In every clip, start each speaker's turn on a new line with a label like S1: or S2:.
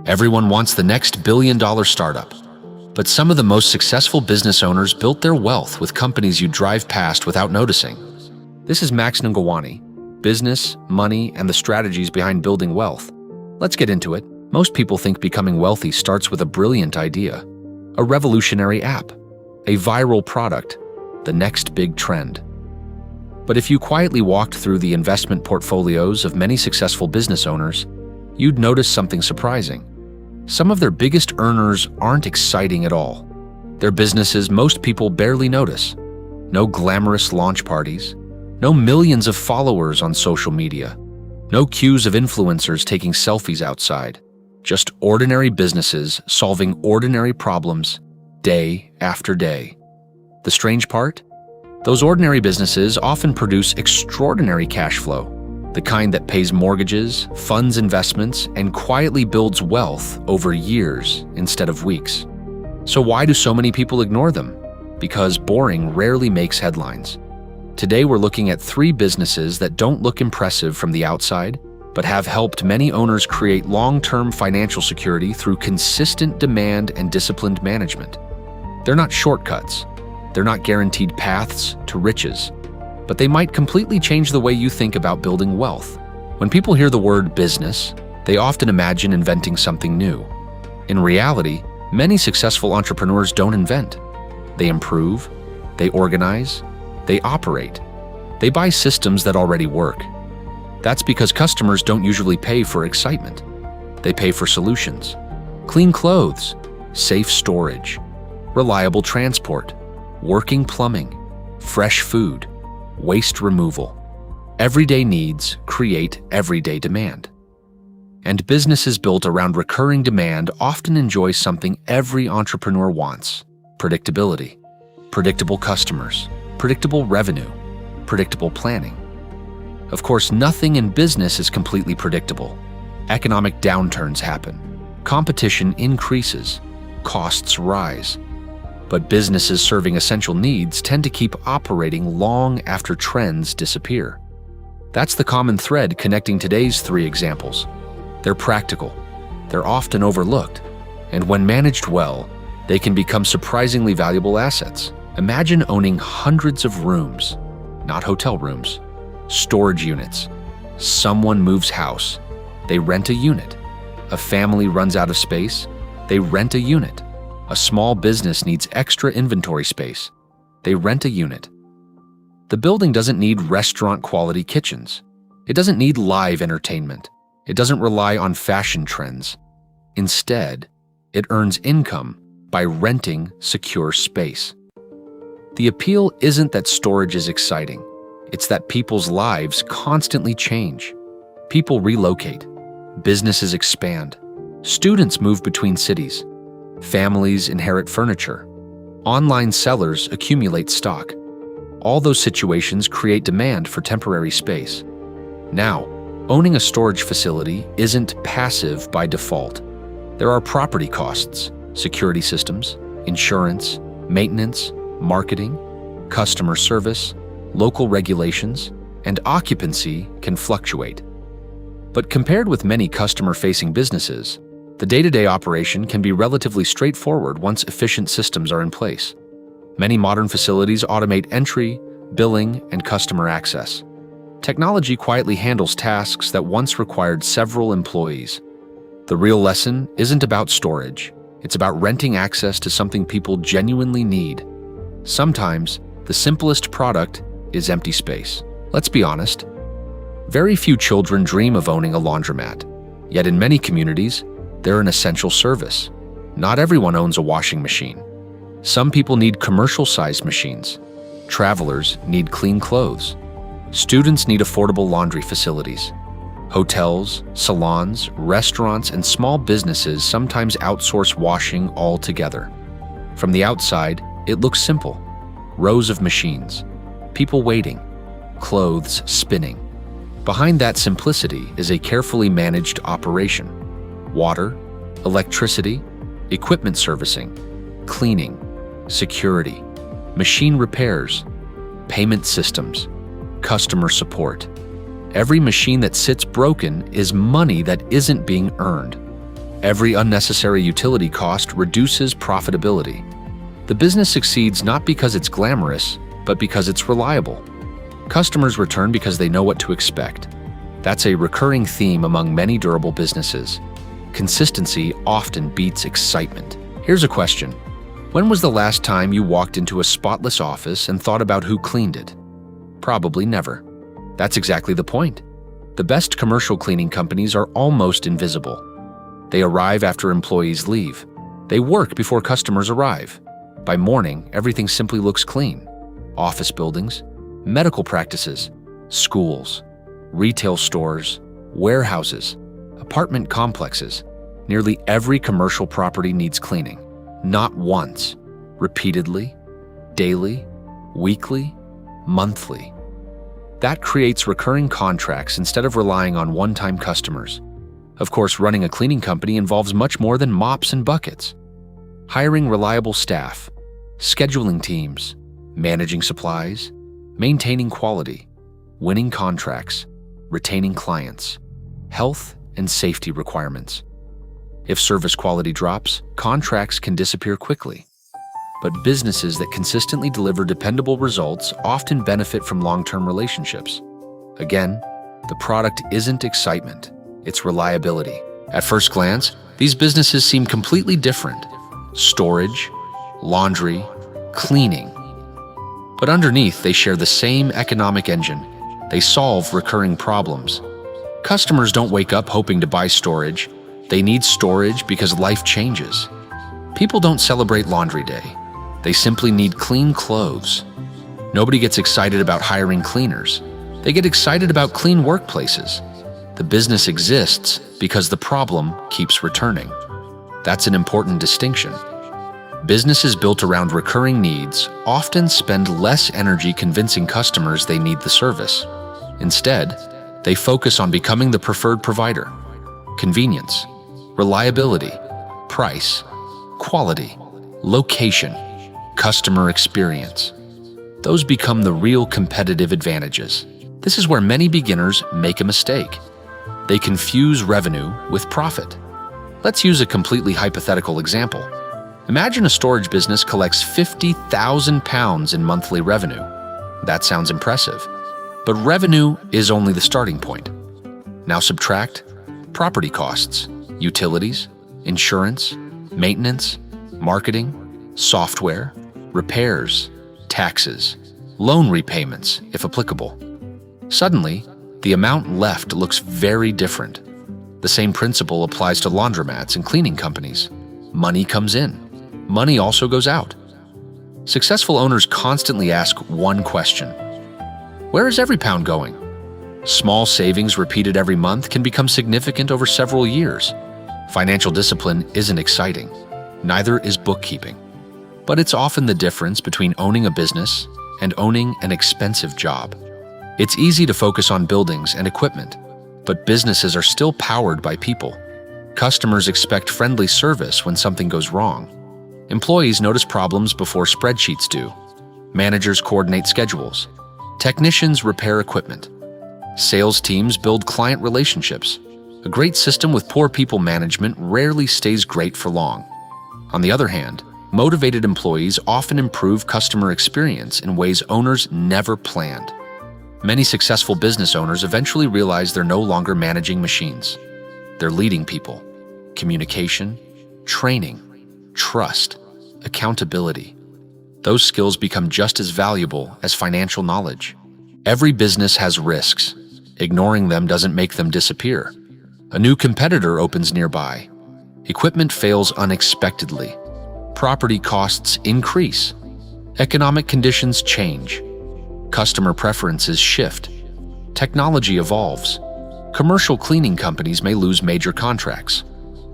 S1: Everyone wants the next billion-dollar startup. But some of the most successful business owners built their wealth with companies you drive past without noticing. This is Max Ngawani, business, money, and the strategies behind building wealth. Let's get into it. Most people think becoming wealthy starts with a brilliant idea, a revolutionary app, a viral product, the next big trend. But if you quietly walked through the investment portfolios of many successful business owners, you'd notice something surprising. Some of their biggest earners aren't exciting at all. Their businesses most people barely notice. No glamorous launch parties, no millions of followers on social media, no queues of influencers taking selfies outside. Just ordinary businesses solving ordinary problems day after day. The strange part? Those ordinary businesses often produce extraordinary cash flow, the kind that pays mortgages, funds investments, and quietly builds wealth over years instead of weeks. So why do so many people ignore them? Because boring rarely makes headlines. Today we're looking at 3 businesses that don't look impressive from the outside, but have helped many owners create long-term financial security through consistent demand and disciplined management. They're not shortcuts. They're not guaranteed paths to riches, but they might completely change the way you think about building wealth. When people hear the word business, they often imagine inventing something new. In reality, many successful entrepreneurs don't invent. They improve, they organize, they operate. They buy systems that already work. That's because customers don't usually pay for excitement. They pay for solutions. Clean clothes, safe storage, reliable transport, working plumbing, fresh food, waste removal. Everyday needs create everyday demand. And businesses built around recurring demand often enjoy something every entrepreneur wants: predictability. Predictable customers, predictable revenue, predictable planning. Of course, nothing in business is completely predictable. Economic downturns happen, competition increases, costs rise. But businesses serving essential needs tend to keep operating long after trends disappear. That's the common thread connecting today's 3 examples. They're practical, they're often overlooked, and when managed well, they can become surprisingly valuable assets. Imagine owning hundreds of rooms, not hotel rooms, storage units. Someone moves house, they rent a unit. A family runs out of space, they rent a unit. A small business needs extra inventory space. They rent a unit. The building doesn't need restaurant-quality kitchens. It doesn't need live entertainment. It doesn't rely on fashion trends. Instead, it earns income by renting secure space. The appeal isn't that storage is exciting. It's that people's lives constantly change. People relocate. Businesses expand. Students move between cities. Families inherit furniture. Online sellers accumulate stock. All those situations create demand for temporary space. Now, owning a storage facility isn't passive by default. There are property costs, security systems, insurance, maintenance, marketing, customer service, local regulations, and occupancy can fluctuate. But compared with many customer-facing businesses, the day-to-day operation can be relatively straightforward once efficient systems are in place. Many modern facilities automate entry, billing, and customer access. Technology quietly handles tasks that once required several employees. The real lesson isn't about storage. It's about renting access to something people genuinely need. Sometimes, the simplest product is empty space. Let's be honest. Very few children dream of owning a laundromat. Yet in many communities, they're an essential service. Not everyone owns a washing machine. Some people need commercial-sized machines. Travelers need clean clothes. Students need affordable laundry facilities. Hotels, salons, restaurants, and small businesses sometimes outsource washing altogether. From the outside, it looks simple. Rows of machines, people waiting, clothes spinning. Behind that simplicity is a carefully managed operation. Water, electricity, equipment servicing, cleaning, security, machine repairs, payment systems, customer support. Every machine that sits broken is money that isn't being earned. Every unnecessary utility cost reduces profitability. The business succeeds not because it's glamorous, but because it's reliable. Customers return because they know what to expect. That's a recurring theme among many durable businesses. Consistency often beats excitement. Here's a question. When was the last time you walked into a spotless office and thought about who cleaned it? Probably never. That's exactly the point. The best commercial cleaning companies are almost invisible. They arrive after employees leave. They work before customers arrive. By morning, everything simply looks clean. Office buildings, medical practices, schools, retail stores, warehouses, apartment complexes. Nearly every commercial property needs cleaning. Not once, repeatedly, daily, weekly, monthly. That creates recurring contracts instead of relying on one-time customers. Of course, running a cleaning company involves much more than mops and buckets. Hiring reliable staff, scheduling teams, managing supplies, maintaining quality, winning contracts, retaining clients, health and safety requirements. If service quality drops, contracts can disappear quickly. But businesses that consistently deliver dependable results often benefit from long-term relationships. Again, the product isn't excitement, it's reliability. At first glance, these businesses seem completely different. Storage, laundry, cleaning. But underneath, they share the same economic engine. They solve recurring problems. Customers don't wake up hoping to buy storage. They need storage because life changes. People don't celebrate Laundry Day. They simply need clean clothes. Nobody gets excited about hiring cleaners. They get excited about clean workplaces. The business exists because the problem keeps returning. That's an important distinction. Businesses built around recurring needs often spend less energy convincing customers they need the service. Instead, they focus on becoming the preferred provider. Convenience, reliability, price, quality, location, customer experience. Those become the real competitive advantages. This is where many beginners make a mistake. They confuse revenue with profit. Let's use a completely hypothetical example. Imagine a storage business collects £50,000 in monthly revenue. That sounds impressive, but revenue is only the starting point. Now subtract property costs, utilities, insurance, maintenance, marketing, software, repairs, taxes, loan repayments, if applicable. Suddenly, the amount left looks very different. The same principle applies to laundromats and cleaning companies. Money comes in. Money also goes out. Successful owners constantly ask one question: where is every pound going? Small savings repeated every month can become significant over several years. Financial discipline isn't exciting. Neither is bookkeeping. But it's often the difference between owning a business and owning an expensive job. It's easy to focus on buildings and equipment, but businesses are still powered by people. Customers expect friendly service when something goes wrong. Employees notice problems before spreadsheets do. Managers coordinate schedules. Technicians repair equipment. Sales teams build client relationships. A great system with poor people management rarely stays great for long. On the other hand, motivated employees often improve customer experience in ways owners never planned. Many successful business owners eventually realize they're no longer managing machines. They're leading people. Communication, training, trust, accountability. Those skills become just as valuable as financial knowledge. Every business has risks. Ignoring them doesn't make them disappear. A new competitor opens nearby. Equipment fails unexpectedly. Property costs increase. Economic conditions change. Customer preferences shift. Technology evolves. Commercial cleaning companies may lose major contracts.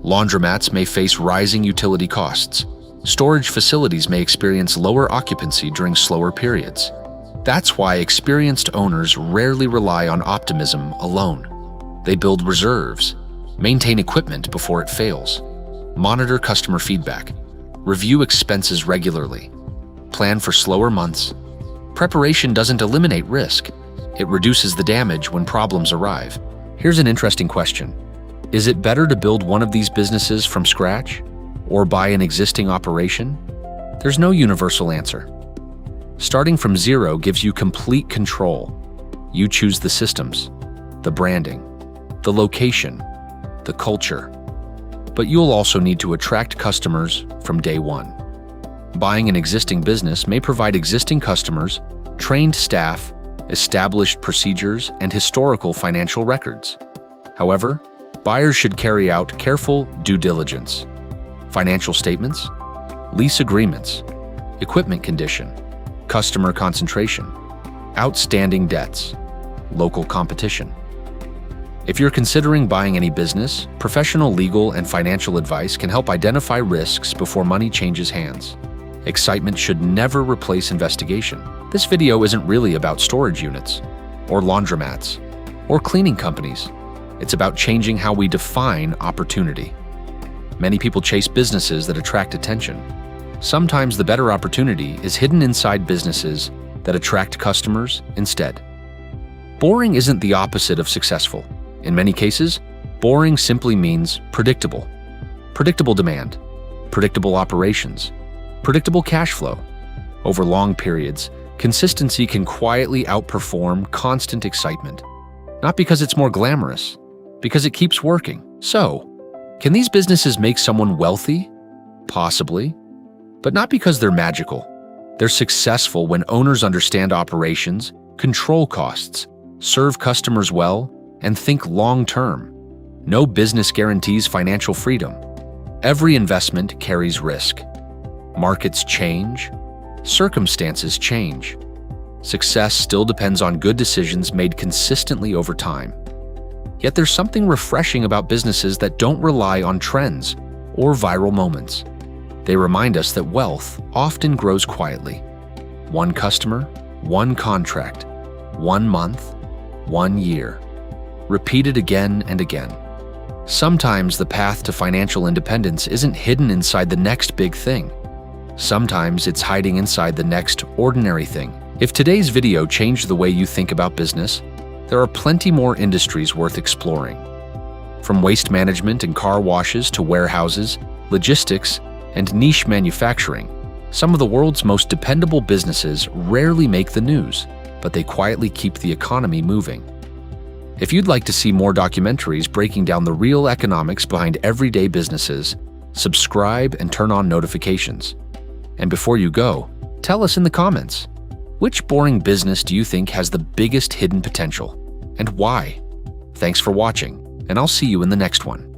S1: Laundromats may face rising utility costs. Storage facilities may experience lower occupancy during slower periods. That's why experienced owners rarely rely on optimism alone. They build reserves, maintain equipment before it fails, monitor customer feedback, review expenses regularly, plan for slower months. Preparation doesn't eliminate risk. It reduces the damage when problems arrive. Here's an interesting question. Is it better to build one of these businesses from scratch or buy an existing operation? There's no universal answer. Starting from zero gives you complete control. You choose the systems, the branding, the location, the culture. But you'll also need to attract customers from day one. Buying an existing business may provide existing customers, trained staff, established procedures, and historical financial records. However, buyers should carry out careful due diligence. Financial statements, lease agreements, equipment condition, customer concentration, outstanding debts, local competition. If you're considering buying any business, professional legal and financial advice can help identify risks before money changes hands. Excitement should never replace investigation. This video isn't really about storage units, or laundromats, or cleaning companies. It's about changing how we define opportunity. Many people chase businesses that attract attention. Sometimes the better opportunity is hidden inside businesses that attract customers instead. Boring isn't the opposite of successful. In many cases, boring simply means predictable. Predictable demand, predictable operations, predictable cash flow. Over long periods, consistency can quietly outperform constant excitement. Not because it's more glamorous, because it keeps working. So, can these businesses make someone wealthy? Possibly, but not because they're magical. They're successful when owners understand operations, control costs, serve customers well, and think long-term. No business guarantees financial freedom. Every investment carries risk. Markets change. Circumstances change. Success still depends on good decisions made consistently over time. Yet there's something refreshing about businesses that don't rely on trends or viral moments. They remind us that wealth often grows quietly. One customer, one contract, 1 month, 1 year. Repeated again and again. Sometimes the path to financial independence isn't hidden inside the next big thing. Sometimes it's hiding inside the next ordinary thing. If today's video changed the way you think about business, there are plenty more industries worth exploring. From waste management and car washes to warehouses, logistics, and niche manufacturing, some of the world's most dependable businesses rarely make the news, but they quietly keep the economy moving. If you'd like to see more documentaries breaking down the real economics behind everyday businesses, subscribe and turn on notifications. And before you go, tell us in the comments, which boring business do you think has the biggest hidden potential, and why? Thanks for watching, and I'll see you in the next one.